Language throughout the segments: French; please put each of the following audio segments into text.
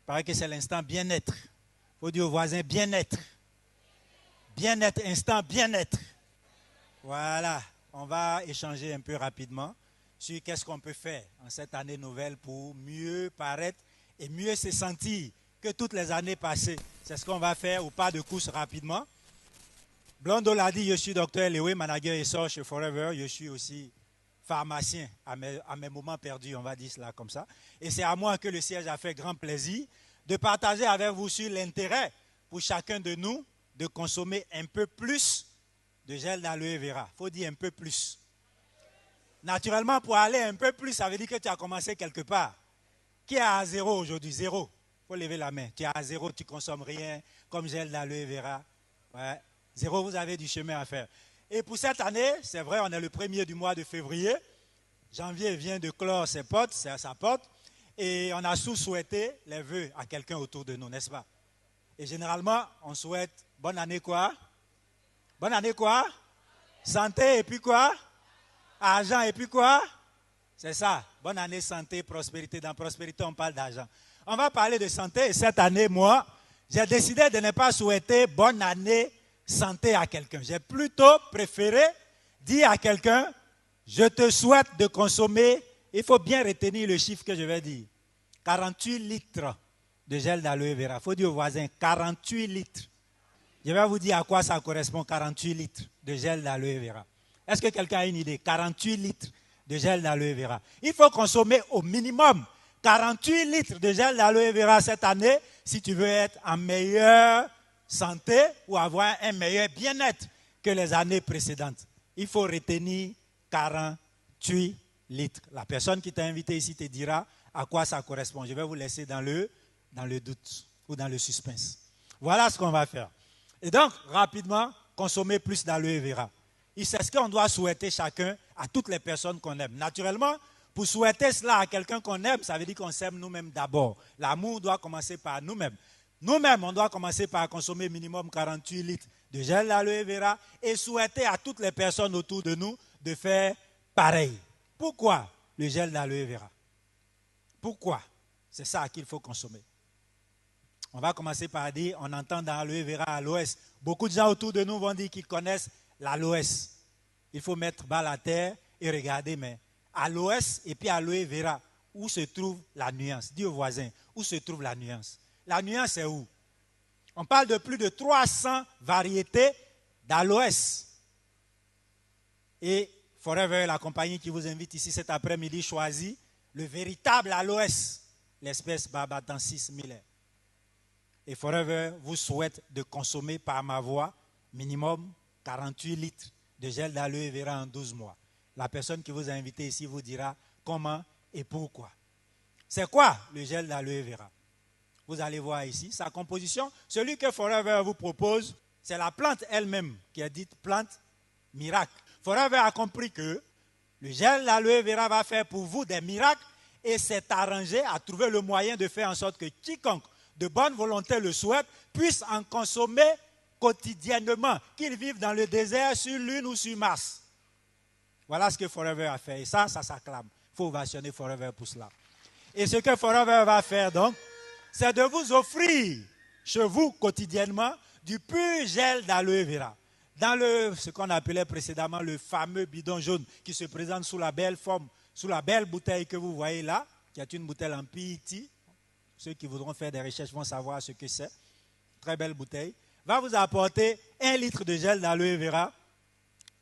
paraît que c'est l'instant bien-être. Il faut dire au voisin bien-être. Bien-être, instant bien-être. Voilà, on va échanger un peu rapidement sur qu'est-ce qu'on peut faire en cette année nouvelle pour mieux paraître et mieux se sentir que toutes les années passées. C'est ce qu'on va faire au pas de course rapidement. Blondo l'a dit, je suis docteur Léo, manager et sort chez Forever. Je suis aussi pharmacien à mes moments perdus, on va dire cela comme ça. Et c'est à moi que le siège a fait grand plaisir de partager avec vous sur l'intérêt pour chacun de nous de consommer un peu plus de gel d'aloe vera. Il faut dire un peu plus. Naturellement, pour aller un peu plus, ça veut dire que tu as commencé quelque part. Qui est à zéro aujourd'hui? Zéro. Il faut lever la main. Tu es à zéro, tu ne consommes rien comme gel d'aloe vera. Ouais. Zéro, vous avez du chemin à faire. Et pour cette année, c'est vrai, on est le 1er du mois de février. Janvier vient de clore ses portes, sa porte. Et on a souhaité les vœux à quelqu'un autour de nous, n'est-ce pas? Et généralement, on souhaite bonne année quoi? Bonne année quoi? Santé et puis quoi? Argent et puis quoi? C'est ça. Bonne année, santé, prospérité. Dans prospérité, on parle d'argent. On va parler de santé. Et cette année, moi, j'ai décidé de ne pas souhaiter bonne année, santé à quelqu'un. J'ai plutôt préféré dire à quelqu'un, je te souhaite de consommer, il faut bien retenir le chiffre que je vais dire, 48 litres de gel d'aloe vera. Il faut dire au voisin, 48 litres. Je vais vous dire à quoi ça correspond, 48 litres de gel d'aloe vera. Est-ce que quelqu'un a une idée? 48 litres de gel d'aloe vera. Il faut consommer au minimum 48 litres de gel d'aloe vera cette année si tu veux être en meilleure santé ou avoir un meilleur bien-être que les années précédentes. Il faut retenir 48 litres. La personne qui t'a invité ici te dira à quoi ça correspond. Je vais vous laisser dans le doute ou dans le suspense. Voilà ce qu'on va faire. Et donc, rapidement, consommer plus d'aloe vera. C'est ce qu'on doit souhaiter chacun à toutes les personnes qu'on aime. Naturellement, pour souhaiter cela à quelqu'un qu'on aime, ça veut dire qu'on s'aime nous-mêmes d'abord. L'amour doit commencer par nous-mêmes. Nous-mêmes, on doit commencer par consommer minimum 48 litres de gel d'aloe vera et souhaiter à toutes les personnes autour de nous de faire pareil. Pourquoi le gel d'aloe vera? Pourquoi? C'est ça qu'il faut consommer. On va commencer par dire, on entend dans aloe vera aloès. Beaucoup de gens autour de nous vont dire qu'ils connaissent l'aloès. Il faut mettre bas la terre et regarder, mais aloès et puis aloe vera, où se trouve la nuance? Dis au voisin, où se trouve la nuance? La nuance est où? On parle de plus de 300 variétés d'aloès. Et Forever, la compagnie qui vous invite ici cet après-midi, choisit le véritable aloès, l'espèce Barbadensis miller. Et Forever vous souhaite de consommer par ma voix minimum 48 litres de gel d'aloe vera en 12 mois. La personne qui vous a invité ici vous dira comment et pourquoi. C'est quoi le gel d'aloe vera? Vous allez voir ici sa composition. Celui que Forever vous propose, c'est la plante elle-même qui est dite plante miracle. Forever a compris que le gel d'aloe vera va faire pour vous des miracles et s'est arrangé à trouver le moyen de faire en sorte que quiconque de bonne volonté le souhaite puisse en consommer quotidiennement, qu'il vive dans le désert, sur Lune ou sur Mars. Voilà ce que Forever a fait. Et ça s'acclame. Il faut ovationner Forever pour cela. Et ce que Forever va faire donc, c'est de vous offrir chez vous quotidiennement du pur gel d'aloe vera. Dans ce qu'on appelait précédemment le fameux bidon jaune qui se présente sous la belle forme, sous la belle bouteille que vous voyez là, qui est une bouteille en PET. Ceux qui voudront faire des recherches vont savoir ce que c'est. Très belle bouteille. Va vous apporter 1 litre de gel d'aloe vera,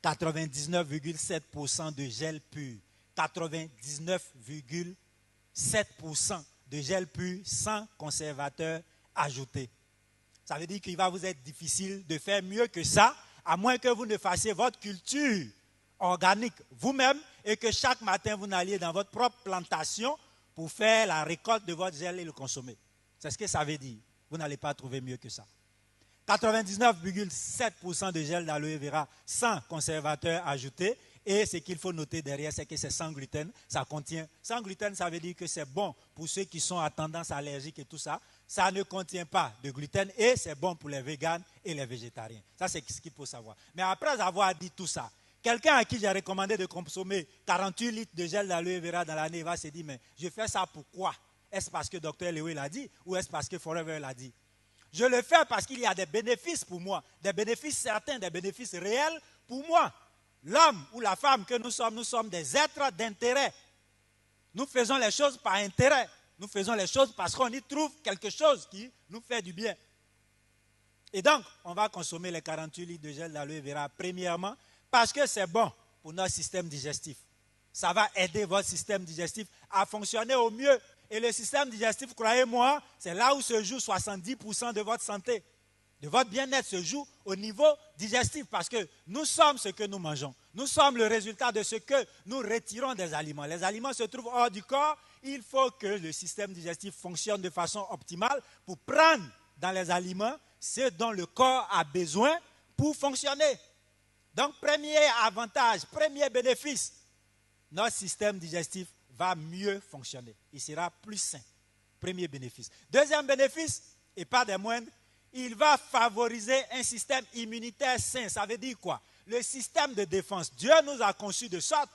99,7% de gel pur. 99,7% de gel pur sans conservateur ajouté. Ça veut dire qu'il va vous être difficile de faire mieux que ça, à moins que vous ne fassiez votre culture organique vous-même et que chaque matin vous n'alliez dans votre propre plantation pour faire la récolte de votre gel et le consommer. C'est ce que ça veut dire. Vous n'allez pas trouver mieux que ça. 99,7% de gel d'aloe vera sans conservateur ajouté. Et ce qu'il faut noter derrière, c'est que c'est sans gluten. Ça contient, sans gluten, ça veut dire que c'est bon pour ceux qui sont à tendance allergique et tout ça. Ça ne contient pas de gluten et c'est bon pour les véganes et les végétariens. Ça, c'est ce qu'il faut savoir. Mais après avoir dit tout ça, quelqu'un à qui j'ai recommandé de consommer 48 litres de gel d'aloe vera dans l'année va se dire, mais je fais ça pour quoi? Est-ce parce que Dr. Lewis l'a dit ou est-ce parce que Forever l'a dit? Je le fais parce qu'il y a des bénéfices pour moi, des bénéfices certains, des bénéfices réels pour moi. L'homme ou la femme que nous sommes des êtres d'intérêt. Nous faisons les choses par intérêt. Nous faisons les choses parce qu'on y trouve quelque chose qui nous fait du bien. Et donc, on va consommer les 48 litres de gel d'aloe vera premièrement parce que c'est bon pour notre système digestif. Ça va aider votre système digestif à fonctionner au mieux. Et le système digestif, croyez-moi, c'est là où se joue 70% de votre santé. De votre bien-être se joue au niveau digestif parce que nous sommes ce que nous mangeons. Nous sommes le résultat de ce que nous retirons des aliments. Les aliments se trouvent hors du corps. Il faut que le système digestif fonctionne de façon optimale pour prendre dans les aliments ce dont le corps a besoin pour fonctionner. Donc, premier avantage, premier bénéfice, notre système digestif va mieux fonctionner. Il sera plus sain. Premier bénéfice. Deuxième bénéfice, et pas des moindres, il va favoriser un système immunitaire sain. Ça veut dire quoi? Le système de défense. Dieu nous a conçus de sorte